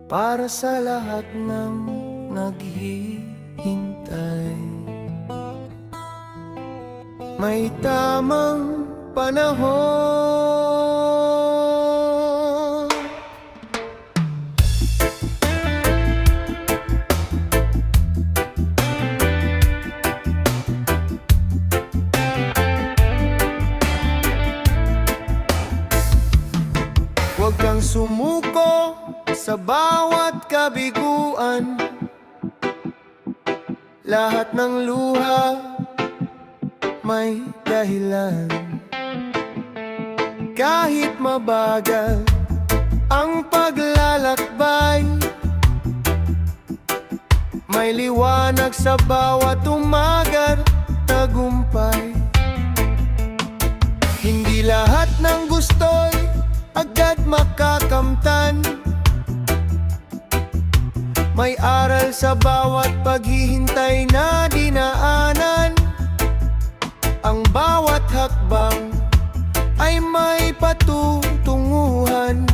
para sa lahat ng naghihintay. May tamang panahon. Huwag kang sumuko sa bawat kabiguan. Lahat ng luha may dahilan. Kahit mabagal ang paglalakbay, may liwanag sa bawat umagar tagumpay. Hindi lahat ng gusto'y agad makakamtan. May aral sa bawat paghihintay na dinaanan. Ang bawat hakbang ay may patutunguhan.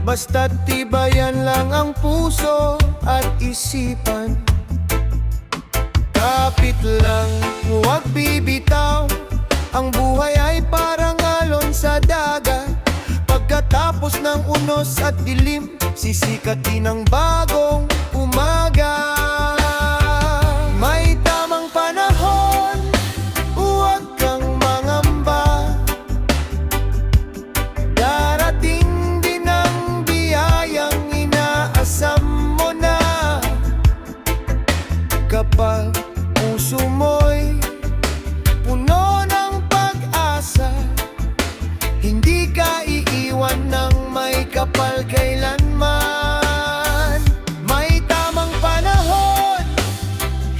Basta't tibayan lang ang puso at isipan. Kapit lang, huwag bibitaw. Ang buhay ay parang alon sa dagat. Pagkatapos ng unos at dilim, sisikat din ang bagong umaga. May tamang panahon, huwag kang mangamba. Darating din ang biyayang inaasam mo na. Kapag puso mo'y puno ng pag-asa, hindi ka iiwan ng may kapal kailanman. May tamang panahon,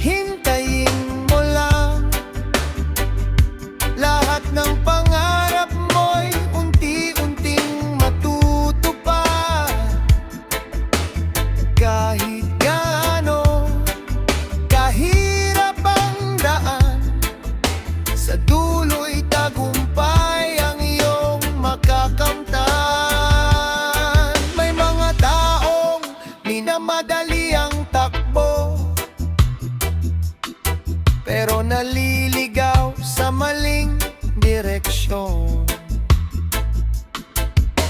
hintayin mo lang. Lahat ng pangarap mo'y unti-unting matutupad. Kahit gaano kahirap ang daan, sa dulo'y tagumpay ang iyong makakamtan. May mga taong minamadali ang takbo, pero naliligaw sa maling direksyon.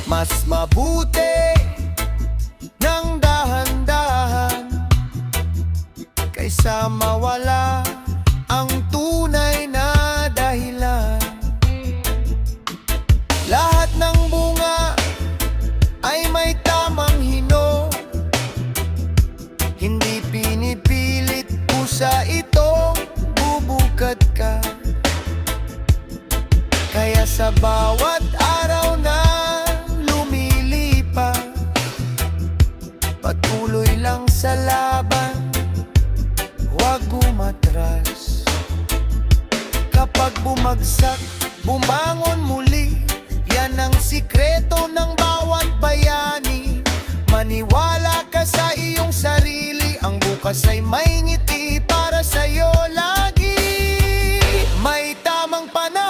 Mas mabuti ng dahan-dahan kaysa mawala ang tunay na dahilan. Lahat ng bunga ay may tamang hinog. Hindi pinipilit pusa itong bubukad ka. Kaya sa bawat araw na lumilipas, patuloy lang sa laban, huwag umatras. Kapag bumagsak, bumangon muli. Yan ang sikreto ng bawat bayani. Maniwala ka sa iyong sarili, ang bukas ay may ngiti para sa'yo lagi. May tamang panahon,